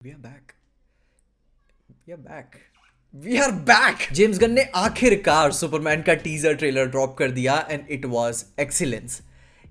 We are back. We are back. We are back. James Gunn ने आखिरकार Superman का teaser trailer drop कर दिया एंड इट वाज एक्सीलेंस।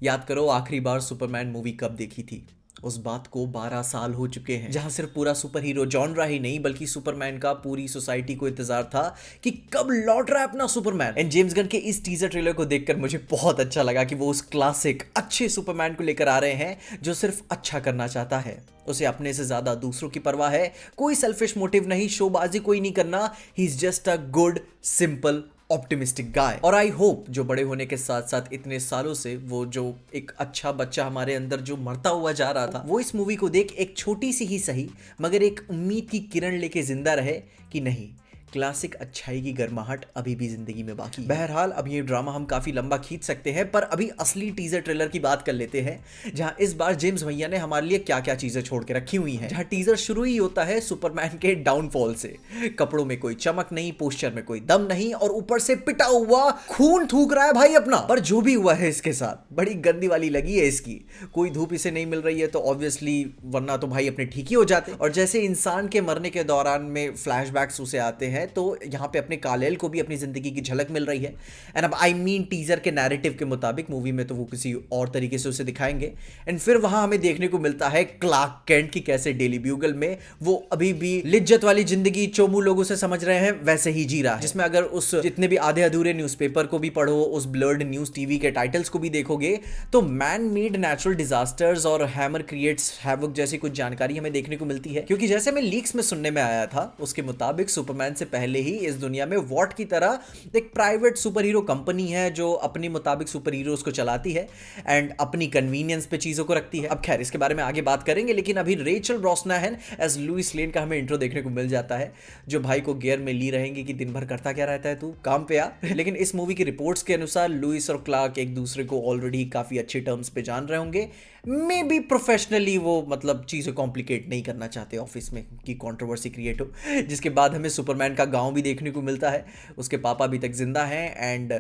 याद करो आखिरी बार सुपरमैन मूवी कब देखी थी। उस बात को 12 साल हो चुके हैं, जहां सिर्फ पूरा सुपर हीरो जॉनरा ही नहीं बल्कि सुपरमैन का पूरी सोसाइटी को इंतजार था कि कब लौट रहा है अपना सुपरमैन। एंड जेम्स गन के इस टीजर ट्रेलर को देखकर मुझे बहुत अच्छा लगा कि वो उस क्लासिक अच्छे सुपरमैन को लेकर आ रहे हैं जो सिर्फ अच्छा करना चाहता है। उसे अपने से ज्यादा दूसरों की परवाह है, कोई सेल्फिश मोटिव नहीं, शोबाजी कोई नहीं करना। He is just a good simple optimistic guy. और आई होप जो बड़े होने के साथ साथ इतने सालों से वो जो एक अच्छा बच्चा हमारे अंदर जो मरता हुआ जा रहा था, वो इस मूवी को देख एक छोटी सी ही सही मगर एक उम्मीद की किरण लेके जिंदा रहे कि नहीं, क्लासिक अच्छाई की गर्माहट अभी भी जिंदगी में बाकी है। बहरहाल अब ये ड्रामा हम काफी लंबा खींच सकते हैं, पर अभी असली टीजर ट्रेलर की बात कर लेते हैं, जहां इस बार जेम्स भैया ने हमारे लिए क्या क्या चीजें छोड़ के रखी हुई हैं। जहां टीजर शुरू ही होता है सुपरमैन के डाउनफॉल से। कपड़ों में कोई चमक नहीं, पोस्चर में कोई दम नहीं, और ऊपर से पिटा हुआ खून थूक रहा है भाई अपना। पर जो भी हुआ है इसके साथ बड़ी गंदी वाली लगी है इसकी। कोई धूप इसे नहीं मिल रही है तो ऑब्वियसली, वरना तो भाई अपने ठीक ही हो जाते। और जैसे इंसान के मरने के दौरान में फ्लैशबैक्स उसे आते हैं, तो यहाँ पे अपने कालेल को भी अपनी जिंदगी की झलक मिल रही है। एंड अब आई मीन टीजर के नैरेटिव के मुताबिक मूवी में तो वो किसी और तरीके से उसे दिखाएंगे। एंड फिर वहां हमें देखने को मिलता है क्लार्क केंट की कैसे डेली ब्यूगल में वो अभी भी लिज्जत वाली जिंदगी चोमू लोगों से समझ रहे हैं वैसे ही जी रहा है, जिसमें अगर उस जितने भी आधे अधूरे न्यूज़पेपर को भी पढ़ो, उस ब्लर्ड न्यूज टीवी के टाइटल्स को भी देखोगे, तो मैन मेड नेचुरल डिजास्टर्स और हैमर क्रिएट्स हैवक जैसी कुछ जानकारी हमें देखने को मिलती है। क्योंकि जैसे मैं लीक्स में सुनने में आया था, उसके मुताबिक सुपरमैन से पहले ही इस दुनिया में वॉट की तरह एक प्राइवेट सुपर हीरो कंपनी है जो अपने मुताबिक सुपर हीरोज को चलाती है एंड अपनी कन्वीनियंस पे चीजों को रखती है। अब खैर इसके बारे में आगे बात करेंगे, लेकिन अभी रेचल ब्रॉसनाहन एज लुइस लेन का हमें इंट्रो देखने को मिल जाता है, जो भाई को गियर में ली रहेंगे कि दिन भर करता क्या रहता है तू, काम पे आ। लेकिन इस मूवी की रिपोर्ट्स के अनुसार लुइस और क्लार्क एक दूसरे को ऑलरेडी काफी अच्छे टर्म्स पे जान रहे होंगे। मे बी प्रोफेशनली वो मतलब चीज़ें कॉम्प्लिकेट नहीं करना चाहते ऑफिस में कि कंट्रोवर्सी क्रिएट हो। जिसके बाद हमें सुपरमैन का गांव भी देखने को मिलता है, उसके पापा अभी तक जिंदा हैं एंड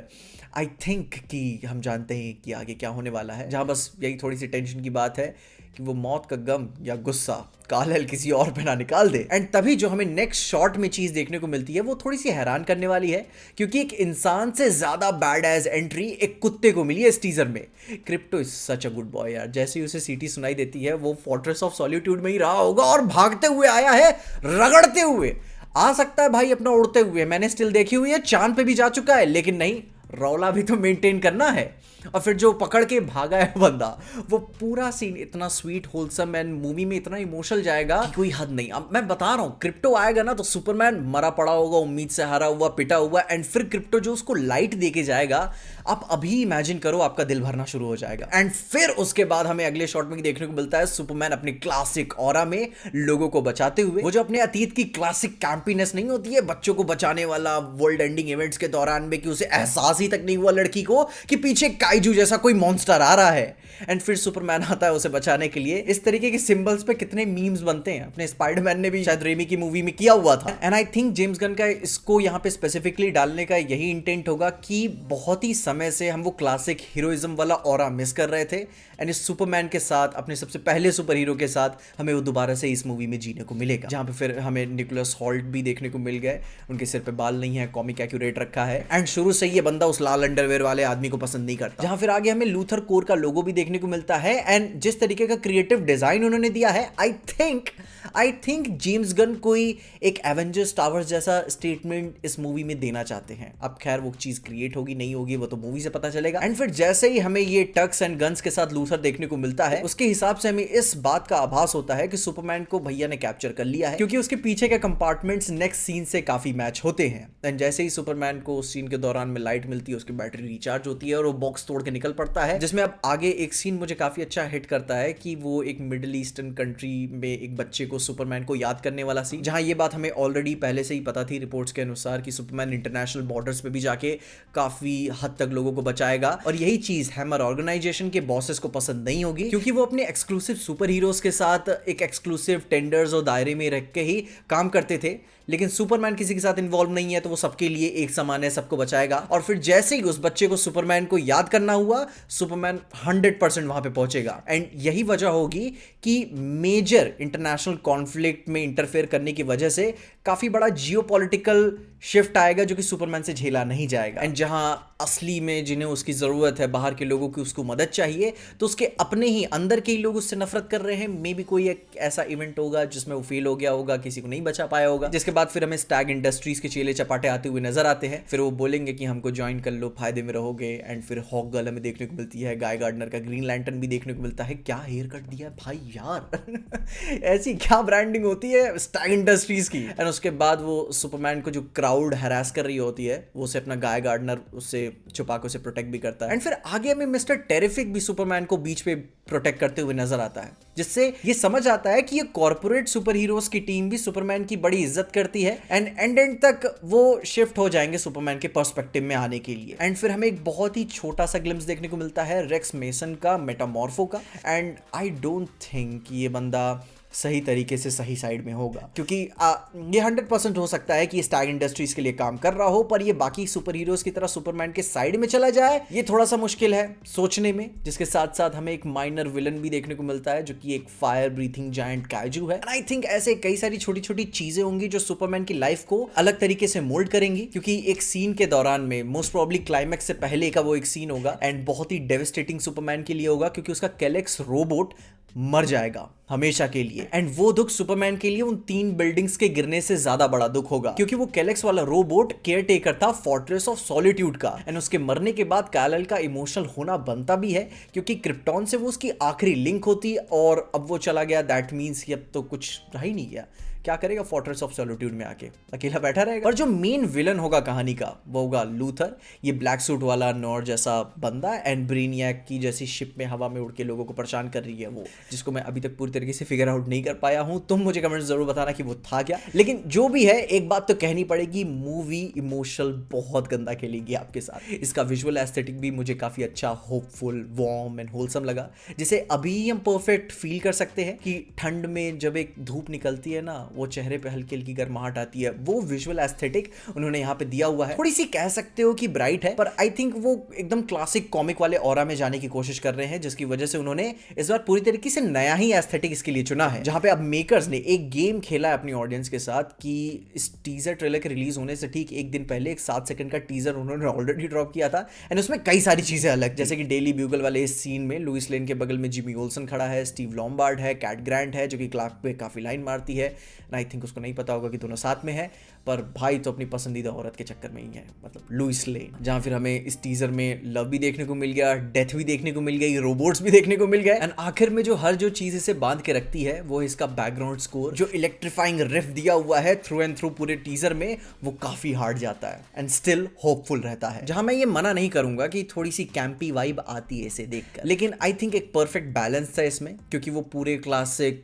आई थिंक कि हम जानते हैं कि आगे क्या होने वाला है। जहां बस यही थोड़ी सी टेंशन की बात है कि वो मौत का गम या गुस्सा कालहल किसी और पे ना निकाल दे। एंड तभी जो हमें नेक्स्ट शॉट में चीज देखने को मिलती है वो थोड़ी सी हैरान करने वाली है, क्योंकि एक इंसान से ज्यादा बैड एज एंट्री एक कुत्ते को मिली है इस टीजर में। Crypto is such a good boy यार। जैसे ही उसे सीटी सुनाई देती है वो फोर्ट्रेस ऑफ सॉलिट्यूड में ही रहा होगा और भागते हुए आया है, रगड़ते हुए। आ सकता है भाई अपना उड़ते हुए, मैंने स्टिल देखी हुई है, चांद पे भी जा चुका है, लेकिन नहीं, रौला भी तो मेंटेन करना है। और फिर जो पकड़ के भागा है बंदा, वो पूरा सीन इतना स्वीट होलसम एंड मूवी में इतना इमोशनल जाएगा कि कोई हद नहीं। अब मैं बता रहा हूँ, क्रिप्टो आएगा ना तो सुपरमैन मरा पड़ा होगा, उम्मीद से हारा हुआ, पिटा हुआ, एंड फिर क्रिप्टो जो उसको लाइट दे के जाएगा, आप अभी इमेजिन करो, आपका दिल भरना शुरू हो जाएगा। एंड फिर उसके बाद हमें अगले शॉट में देखने को मिलता है सुपरमैन अपनी क्लासिक ऑरा में लोगों को बचाते हुए। वो जो अपने अतीत की क्लासिक कैंपीनेस नहीं होती है, बच्चों को बचाने वाला वर्ल्ड एंडिंग इवेंट्स के दौरान में, कि उसे एहसास ही तक नहीं हुआ लड़की को कि पीछे काइजू जैसा कोई मॉन्स्टर आ रहा है, एंड फिर सुपरमैन आता है उसे बचाने के लिए। इस तरीके के सिंबल्स पे कितने मीम्स बनते हैं, अपने स्पाइडरमैन ने भी शायद रेमी की मूवी में किया हुआ था। And I think James Gunn का इसको यहाँ पे स्पेसिफिकली डालने का यही इंटेंट होगा कि बहुत ही समय से हम वो क्लासिक हीरोइज्म वाला ऑरा मिस कर रहे थे, एंड इस सुपरमैन के साथ, अपने सबसे पहले सुपर हीरो के साथ, हमें वो दोबारा से इस मूवी में जीने को मिलेगा। जहाँ पे फिर हमें निकोलस हॉल्ट भी देखने को मिल गए, उनके सिर पे बाल नहीं है, कॉमिक एक्यूरेट रखा है, एंड शुरू से ये बंदा उस लाल अंडरवेयर वाले आदमी को पसंद नहीं करता। जहाँ फिर आगे हमें लूथर कोर का लोगो भी देखने को मिलता है, एंड जिस तरीके का क्रिएटिव डिजाइन उन्होंने दिया है, आई थिंक जेम्स गन कोई एक एवेंजर्स टावर्स जैसा स्टेटमेंट इस मूवी में देना चाहते हैं। अब खैर वो चीज क्रिएट होगी नहीं होगी वो तो मूवी से पता चलेगा। एंड फिर जैसे ही हमें ये टक्स एंड गन्स के साथ लूथर देखने को मिलता है, उसके हिसाब से हमें इस बात का आभास होता है कि सुपरमैन को भैया ने कैप्चर कर लिया है, क्योंकि उसके पीछे के कंपार्टमेंट्स नेक्स्ट सीन से काफी मैच होते हैं। एंड जैसे ही सुपरमैन को उस सीन के दौरान में लाइट मिलती है, उसकी बैटरी रिचार्ज होती है और वो बॉक्स तोड़ के निकल पड़ता है, जिसमें अब आगे एक सीन मुझे काफी अच्छा हिट करता है कि वो एक मिडिल ईस्टर्न कंट्री में एक बच्चे को, सुपरमैन को याद करने वाला सीन, जहां ये बात हमें ऑलरेडी पहले से ही पता थी रिपोर्ट्स के अनुसार कि सुपरमैन इंटरनेशनल बॉर्डर्स पे भी जाके काफी हद तक लोगों को बचाएगा। और यही चीज हैमर ऑर्गेनाइजेशन के बॉसेस को पसंद नहीं होगी, क्योंकि वो अपने एक्सक्लूसिव सुपर हीरोज के साथ एक एक्सक्लूसिव टेंडर्स और दायरे में रख के ही काम करते थे। लेकिन सुपरमैन किसी के साथ इन्वॉल्व नहीं है, तो वो सबके लिए एक समान है, सबको बचाएगा। और फिर जैसे ही उस बच्चे को सुपरमैन को याद करना हुआ, सुपरमैन 100% वहां पे पहुंचेगा। एंड यही वजह होगी कि मेजर इंटरनेशनल कॉन्फ्लिक्ट में इंटरफेयर करने की वजह से काफी बड़ा जियोपॉलिटिकल शिफ्ट आएगा, जो कि सुपरमैन से झेला नहीं जाएगा। एंड जहां असली में जिन्हें उसकी जरूरत है, बाहर के लोगों की उसको मदद चाहिए, तो उसके अपने ही अंदर के ही लोग उससे नफरत कर रहे हैं। मे बी कोई एक ऐसा इवेंट होगा जिसमें वो फेल हो गया होगा, किसी को नहीं बचा पाया होगा, जिसके बाद फिर हमें स्टैग इंडस्ट्रीज के चेले चपाटे आते हुए नजर आते हैं। फिर वो बोलेंगे कि हमको ज्वाइन कर लो, फायदे में रहोगे। एंड फिर हॉक गर्ल हमें देखने को मिलती है, गाय गार्डनर का ग्रीन लैंटर्न भी देखने को मिलता है। क्या हेयर कट दिया है भाई यार ऐसी क्या ब्रांडिंग होती है स्टैग इंडस्ट्रीज की। एंड उसके बाद वो सुपरमैन को जो क्राउड हैरास कर रही होती है, वो उसे अपना गाय गार्डनर उससे छुपा के उसे प्रोटेक्ट भी करता है। एंड फिर आगे में मिस्टर टेरिफिक भी सुपरमैन को बीच पे प्रोटेक्ट करते हुए नजर आता है, जिससे ये समझ आता है कि ये कॉर्पोरेट सुपर हीरोज की टीम भी सुपरमैन की बड़ी इज्जत करती है। एंड एंड तक वो शिफ्ट हो जाएंगे सुपरमैन के पर्सपेक्टिव में आने के लिए। एंड फिर हमें एक बहुत ही छोटा सा ग्लिम्स देखने को मिलता है रेक्स मेसन का, मेटामॉर्फो का। एंड आई डोंट थिंक ये बंदा सही तरीके से सही साइड में होगा, क्योंकि ये 100% हो सकता है कि ये स्टैग इंडस्ट्रीज के लिए काम कर रहा हो, पर ये बाकी सुपर हीरोज की तरह सुपरमैन के साइड में चला जाए, ये थोड़ा सा मुश्किल है सोचने में। जिसके साथ साथ हमें एक माइनर विलन भी देखने को मिलता है, जो कि एक फायर ब्रीथिंग जायंट काइजू है। एंड आई थिंक ऐसे कई सारी छोटी छोटी चीजें होंगी जो सुपरमैन की लाइफ को अलग तरीके से मोल्ड करेंगी, क्योंकि एक सीन के दौरान में, मोस्ट प्रोबेबली क्लाइमैक्स से पहले का वो एक सीन होगा, एंड बहुत ही डेविस्टेटिंग सुपरमैन के लिए होगा, क्योंकि उसका कैलेक्स रोबोट मर जाएगा हमेशा के लिए। एंड वो दुख सुपरमैन के लिए उन 3 बिल्डिंग्स के गिरने से ज्यादा बड़ा दुख होगा, क्योंकि वो कैलेक्स वाला रोबोट केयर टेकर था फोर्ट्रेस ऑफ सॉलिट्यूड का। एंड उसके मरने के बाद कैल-एल का इमोशनल होना बनता भी है, क्योंकि क्रिप्टॉन से वो उसकी आखिरी लिंक होती, और अब वो चला गया। दैट मीन्स कि अब तो कुछ रह ही नहीं गया। क्या करेगा फोर्ट्रेस ऑफ सॉलिट्यूड में आके, अकेला बैठा रहेगा। और जो मेन विलन होगा कहानी का, वो होगा लूथर, ये ब्लैक सूट वाला नॉर जैसा बंदा, एंड ब्रेनियक की जैसी शिप में हवा में उड़ के लोगों को परेशान कर रही है वो, जिसको मैं अभी तक पूरी तरीके से फिगर आउट नहीं कर पाया हूं। तुम मुझे कमेंट जरूर बताना कि वो था क्या। लेकिन जो भी है, एक बात तो कहनी पड़ेगी, मूवी इमोशनल बहुत गंदा खेलेगी आपके साथ। इसका विजुअल एस्थेटिक भी मुझे काफी अच्छा, होपफुल, वार्म एंड होलसम लगा, जिसे अभी हम परफेक्ट फील कर सकते हैं कि ठंड में जब एक धूप निकलती है ना, वो चेहरे पे हल्की हल्की गर्माहट आती है। वो विजुअल एस्थेटिक उन्होंने यहाँ पे दिया हुआ है। थोड़ी सी कह सकते हो कि ब्राइट है, पर आई थिंक वो एकदम क्लासिक कॉमिक वाले ऑरा में जाने की कोशिश कर रहे हैं, जिसकी वजह से उन्होंने इस बार पूरी तरीके से नया ही एस्थेटिक इसके लिए चुना है। जहां पे अब मेकर्स ने एक गेम खेला है अपनी ऑडियंस के साथ, कि इस टीजर ट्रेलर के रिलीज होने से ठीक एक दिन पहले एक 7 सेकंड का टीजर उन्होंने ऑलरेडी ड्रॉप किया था। एंड उसमें कई सारी चीजें अलग, जैसे कि डेली ब्यूगल वाले इस सीन में लुइस लेन के बगल में जिमी ओल्सन खड़ा है, स्टीव लॉम्बार्ड है, कैट ग्रांट है, जो कि क्लार्क पे काफी लाइन मारती है। आई थिंक उसको नहीं पता होगा कि दोनों साथ में है, पर भाई तो अपनी पसंदीदा औरत के चक्कर में ही है, मतलब लुइस लेन। जहां फिर हमें इस टीजर में लव भी देखने को मिल गया, डेथ भी देखने को मिल गई, रोबोट्स भी देखने को मिल गए। एंड आखिर में जो हर जो चीज इसे बांध के रखती है, वो इसका बैकग्राउंड स्कोर, जो इलेक्ट्रीफाइंग रिफ दिया हुआ है थ्रू एंड थ्रू पूरे टीजर में, वो काफी हार्ड जाता है एंड स्टिल होपफुल रहता है। जहां मैं ये मना नहीं करूंगा कि थोड़ी सी कैंपी वाइब आती है इसे देखकर, लेकिन आई थिंक एक परफेक्ट बैलेंस था इसमें, क्योंकि वो पूरे क्लासिक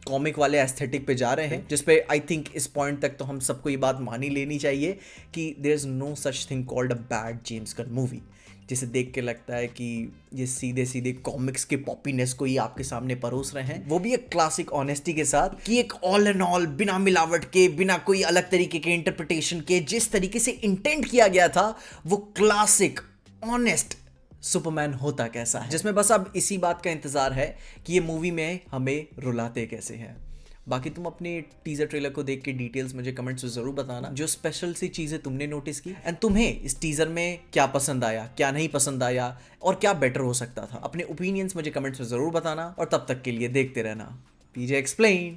कॉमिक वाले एस्थेटिक पे जा रहे हैं, जिसपे आई थिंक इस पॉइंट तक तो हम सबको ये बात मानी लेनी चाहिए कि there is no such thing called a bad James Gunn movie, जिसे देख के लगता है कि ये सीधे सीधे कॉमिक्स के पॉपीनेस को ही आपके सामने परोस रहे हैं, वो भी एक क्लासिक ऑनेस्टी के साथ, कि एक ऑल एंड ऑल बिना मिलावट के, बिना कोई अलग तरीके के इंटरप्रिटेशन के, जिस तरीके से इंटेंट किया गया था, वो क्लासिक ऑनेस्ट सुपरमैन होता कैसा है, जिसमें बस अब इसी बात का इंतजार है कि ये मूवी में हमें रुलाते कैसे हैं। बाकी तुम अपने टीजर ट्रेलर को देख के डिटेल्स मुझे कमेंट्स में जरूर बताना, जो स्पेशल सी चीजें तुमने नोटिस की, एंड तुम्हें इस टीजर में क्या पसंद आया, क्या नहीं पसंद आया, और क्या बेटर हो सकता था। अपने ओपिनियंस मुझे कमेंट्स में जरूर बताना, और तब तक के लिए देखते रहना पीजे एक्सप्लेन।